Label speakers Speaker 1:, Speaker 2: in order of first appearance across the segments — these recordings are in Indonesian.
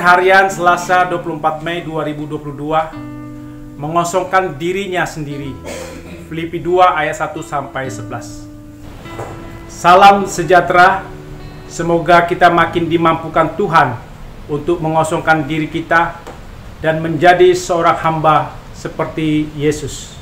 Speaker 1: harian Selasa 24 Mei 2022 mengosongkan dirinya sendiri. Filipi 2 ayat 1 sampai 11. Salam sejahtera. Semoga kita makin dimampukan Tuhan untuk mengosongkan diri kita dan menjadi seorang hamba seperti Yesus.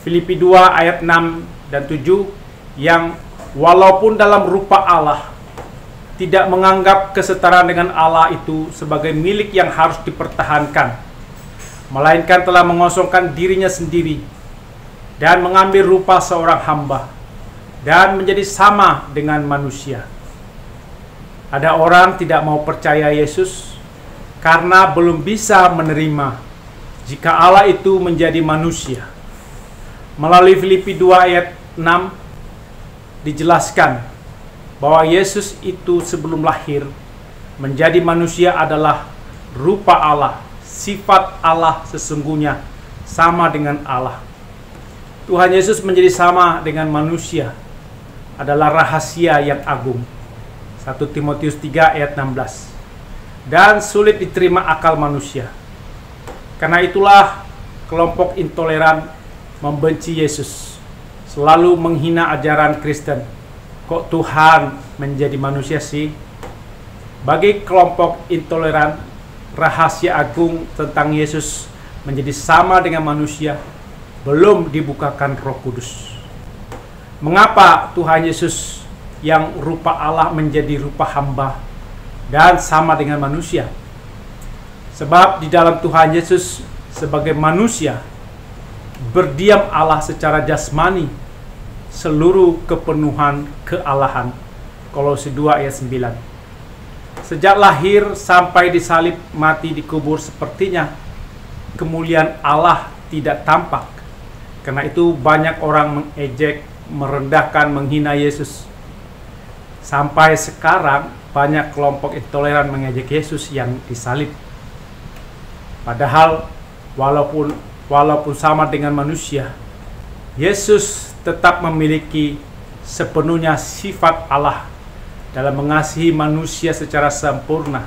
Speaker 1: Filipi 2 ayat 6 dan 7 yang walaupun dalam rupa Allah tidak menganggap kesetaraan dengan Allah itu sebagai milik yang harus dipertahankan, melainkan telah mengosongkan dirinya sendiri dan mengambil rupa seorang hamba dan menjadi sama dengan manusia. Ada orang tidak mau percaya Yesus karena belum bisa menerima jika Allah itu menjadi manusia. Melalui Filipi 2 ayat 6 dijelaskan bahwa Yesus itu sebelum lahir menjadi manusia adalah rupa Allah, sifat Allah sesungguhnya sama dengan Allah. Tuhan Yesus menjadi sama dengan manusia adalah rahasia yang agung. 1 Timotius 3 ayat 16. Dan sulit diterima akal manusia. Karena itulah kelompok intoleran membenci Yesus, selalu menghina ajaran Kristen. Kok Tuhan menjadi manusia sih? Bagi kelompok intoleran, rahasia agung tentang Yesus menjadi sama dengan manusia belum dibukakan Roh Kudus. Mengapa Tuhan Yesus yang rupa Allah menjadi rupa hamba dan sama dengan manusia? Sebab di dalam Tuhan Yesus sebagai manusia berdiam Allah secara jasmani, seluruh kepenuhan kealahan. Kolose 2 ayat 9. Sejak lahir sampai disalib mati dikubur sepertinya kemuliaan Allah tidak tampak. Karena itu banyak orang mengejek, merendahkan, menghina Yesus. Sampai sekarang banyak kelompok intoleran mengejek Yesus yang disalib. Padahal walaupun sama dengan manusia, Yesus tetap memiliki sepenuhnya sifat Allah dalam mengasihi manusia secara sempurna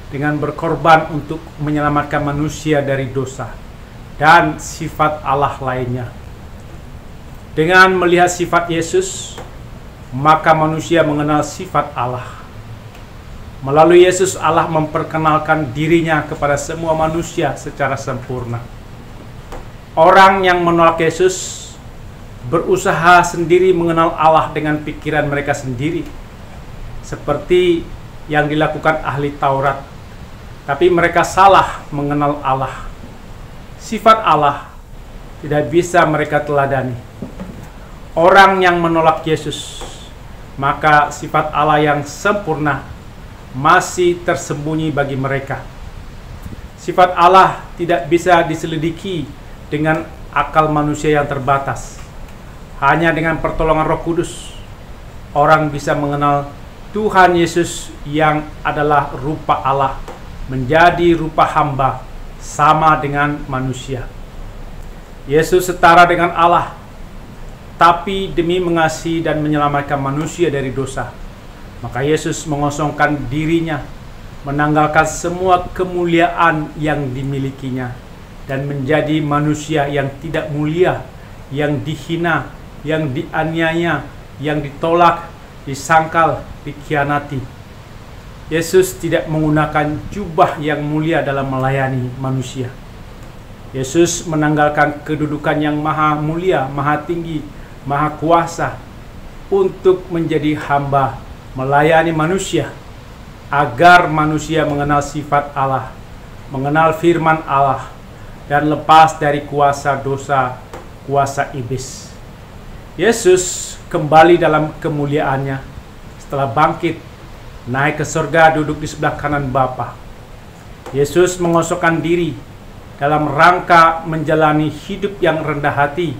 Speaker 1: dengan berkorban untuk menyelamatkan manusia dari dosa dan sifat Allah lainnya. Dengan melihat sifat Yesus, maka manusia mengenal sifat Allah. Melalui Yesus, Allah memperkenalkan dirinya kepada semua manusia secara sempurna. Orang yang menolak Yesus berusaha sendiri mengenal Allah dengan pikiran mereka sendiri, seperti yang dilakukan ahli Taurat. Tapi mereka salah mengenal Allah. Sifat Allah tidak bisa mereka teladani. Orang yang menolak Yesus, maka sifat Allah yang sempurna masih tersembunyi bagi mereka. Sifat Allah tidak bisa diselidiki dengan akal manusia yang terbatas. Hanya dengan pertolongan Roh Kudus, orang bisa mengenal Tuhan Yesus yang adalah rupa Allah menjadi rupa hamba sama dengan manusia. Yesus setara dengan Allah, tapi demi mengasihi dan menyelamatkan manusia dari dosa, maka Yesus mengosongkan dirinya, menanggalkan semua kemuliaan yang dimilikinya, dan menjadi manusia yang tidak mulia, yang dihina, yang dianiaya, yang ditolak, disangkal, dikhianati. Yesus tidak menggunakan jubah yang mulia dalam melayani manusia. Yesus menanggalkan kedudukan yang maha mulia, maha tinggi, maha kuasa untuk menjadi hamba, melayani manusia, agar manusia mengenal sifat Allah, mengenal firman Allah, dan lepas dari kuasa dosa, kuasa iblis. Yesus kembali dalam kemuliaannya setelah bangkit, naik ke surga, duduk di sebelah kanan Bapa. Yesus mengosongkan diri dalam rangka menjalani hidup yang rendah hati,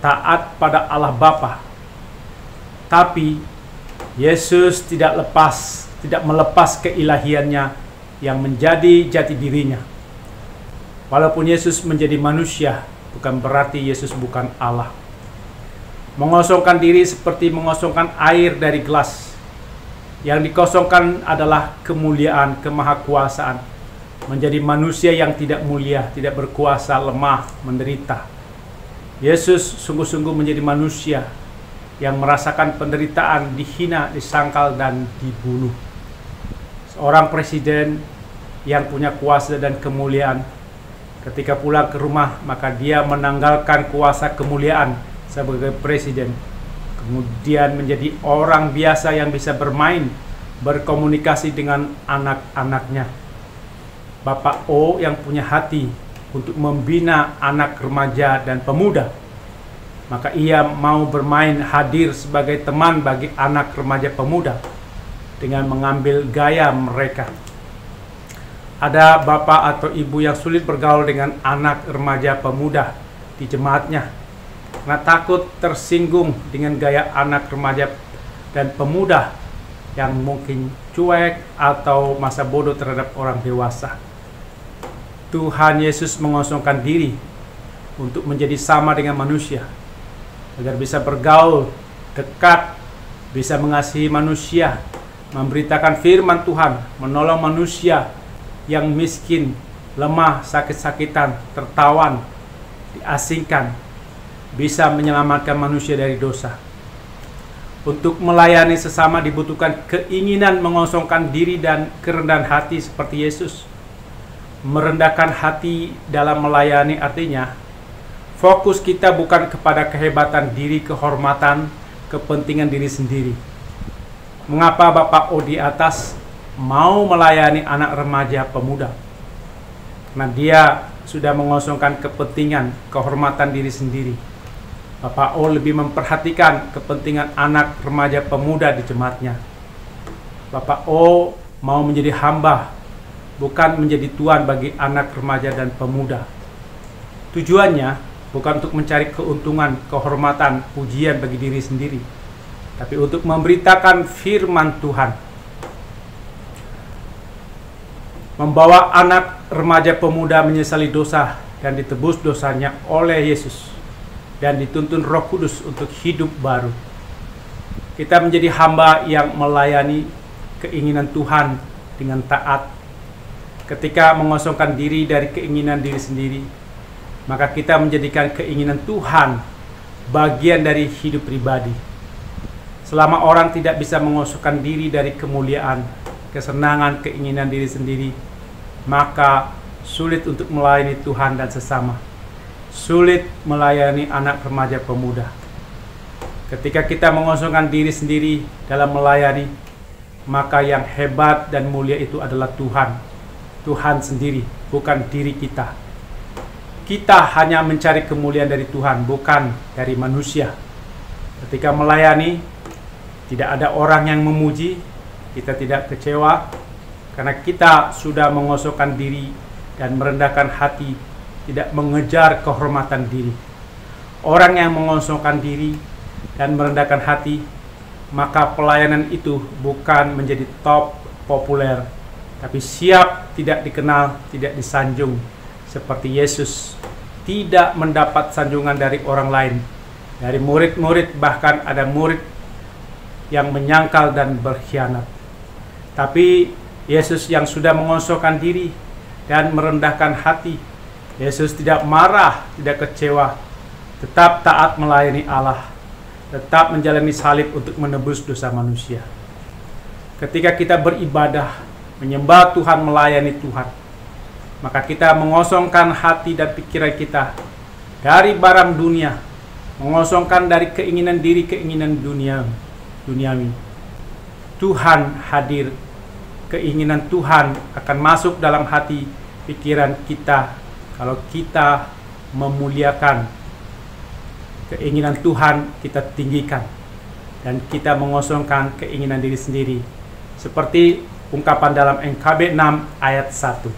Speaker 1: taat pada Allah Bapa. Tapi Yesus tidak melepas keilahiannya yang menjadi jati dirinya. Walaupun Yesus menjadi manusia, bukan berarti Yesus bukan Allah. Mengosongkan diri seperti mengosongkan air dari gelas. Yang dikosongkan adalah kemuliaan, kemahakuasaan. Menjadi manusia yang tidak mulia, tidak berkuasa, lemah, menderita. Yesus sungguh-sungguh menjadi manusia yang merasakan penderitaan, dihina, disangkal, dan dibunuh. Seorang presiden yang punya kuasa dan kemuliaan, ketika pulang ke rumah, maka dia menanggalkan kuasa kemuliaan sebagai presiden. Kemudian menjadi orang biasa yang bisa bermain, berkomunikasi dengan anak-anaknya. Bapak O yang punya hati untuk membina anak remaja dan pemuda, maka ia mau bermain hadir sebagai teman bagi anak remaja pemuda dengan mengambil gaya mereka. Ada bapak atau ibu yang sulit bergaul dengan anak remaja pemuda di jemaatnya karena takut tersinggung dengan gaya anak remaja dan pemuda yang mungkin cuek atau masa bodoh terhadap orang dewasa. Tuhan Yesus mengosongkan diri untuk menjadi sama dengan manusia, agar bisa bergaul, dekat, bisa mengasihi manusia, memberitakan firman Tuhan, menolong manusia yang miskin, lemah, sakit-sakitan, tertawan, diasingkan, bisa menyelamatkan manusia dari dosa. Untuk melayani sesama dibutuhkan keinginan mengosongkan diri dan kerendahan hati seperti Yesus. Merendahkan hati dalam melayani artinya fokus kita bukan kepada kehebatan diri, kehormatan, kepentingan diri sendiri. Mengapa Bapak O di atas mau melayani anak remaja pemuda? Karena dia sudah mengosongkan kepentingan, kehormatan diri sendiri. Bapak O lebih memperhatikan kepentingan anak remaja pemuda di jemaatnya. Bapak O mau menjadi hamba, bukan menjadi tuan bagi anak remaja dan pemuda. Tujuannya bukan untuk mencari keuntungan, kehormatan, pujian bagi diri sendiri, tapi untuk memberitakan firman Tuhan. Membawa anak remaja pemuda menyesali dosa dan ditebus dosanya oleh Yesus dan dituntun Roh Kudus untuk hidup baru. Kita menjadi hamba yang melayani keinginan Tuhan dengan taat. Ketika mengosongkan diri dari keinginan diri sendiri, maka kita menjadikan keinginan Tuhan bagian dari hidup pribadi. Selama orang tidak bisa mengosongkan diri dari kemuliaan, kesenangan, keinginan diri sendiri, maka sulit untuk melayani Tuhan dan sesama. Sulit melayani anak remaja pemuda. Ketika kita mengosongkan diri sendiri dalam melayani, maka yang hebat dan mulia itu adalah Tuhan. Tuhan sendiri, bukan diri kita. Kita hanya mencari kemuliaan dari Tuhan, bukan dari manusia. Ketika melayani, tidak ada orang yang memuji, kita tidak kecewa, karena kita sudah mengosongkan diri dan merendahkan hati, tidak mengejar kehormatan diri. Orang yang mengosongkan diri dan merendahkan hati, maka pelayanan itu bukan menjadi top, populer, tapi siap tidak dikenal, tidak disanjung. Seperti Yesus tidak mendapat sanjungan dari orang lain, dari murid-murid, bahkan ada murid yang menyangkal dan berkhianat. Tapi Yesus yang sudah mengosongkan diri dan merendahkan hati, Yesus tidak marah, tidak kecewa, tetap taat melayani Allah, tetap menjalani salib untuk menebus dosa manusia. Ketika kita beribadah, menyembah Tuhan, melayani Tuhan, maka kita mengosongkan hati dan pikiran kita dari barang dunia, mengosongkan dari keinginan diri, keinginan duniawi. Tuhan hadir, keinginan Tuhan akan masuk dalam hati pikiran kita kalau kita memuliakan keinginan Tuhan, kita tinggikan, dan kita mengosongkan keinginan diri sendiri. Seperti ungkapan dalam NKB 6 ayat 1.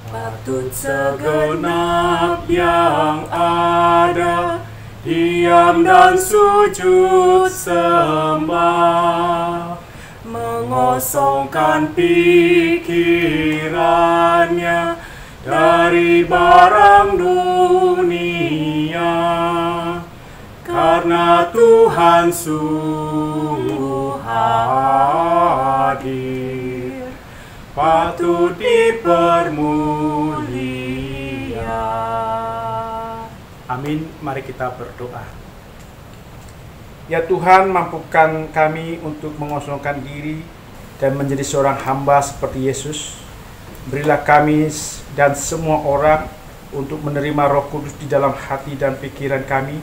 Speaker 2: Patut segenap yang ada diam dan sujud sembah, mengosongkan pikirannya dari barang dunia, karena Tuhan sungguh hadir, patut dipermulia.
Speaker 1: Amin. Mari kita berdoa. Ya Tuhan, mampukan kami untuk mengosongkan diri dan menjadi seorang hamba seperti Yesus. Berilah kami dan semua orang untuk menerima Roh Kudus di dalam hati dan pikiran kami,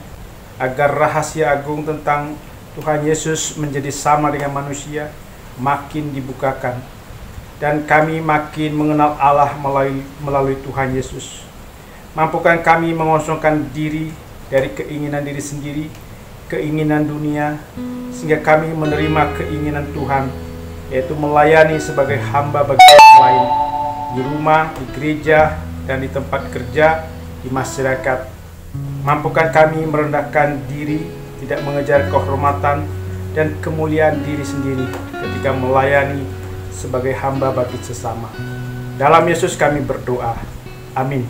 Speaker 1: agar rahasia agung tentang Tuhan Yesus menjadi sama dengan manusia makin dibukakan, dan kami makin mengenal Allah melalui Tuhan Yesus. Mampukan kami mengosongkan diri dari keinginan diri sendiri, keinginan dunia, sehingga kami menerima keinginan Tuhan, yaitu melayani sebagai hamba bagi orang lain, di rumah, di gereja, dan di tempat kerja, di masyarakat. Mampukan kami merendahkan diri, tidak mengejar kehormatan dan kemuliaan diri sendiri ketika melayani sebagai hamba bagi sesama. Dalam Yesus kami berdoa. Amin.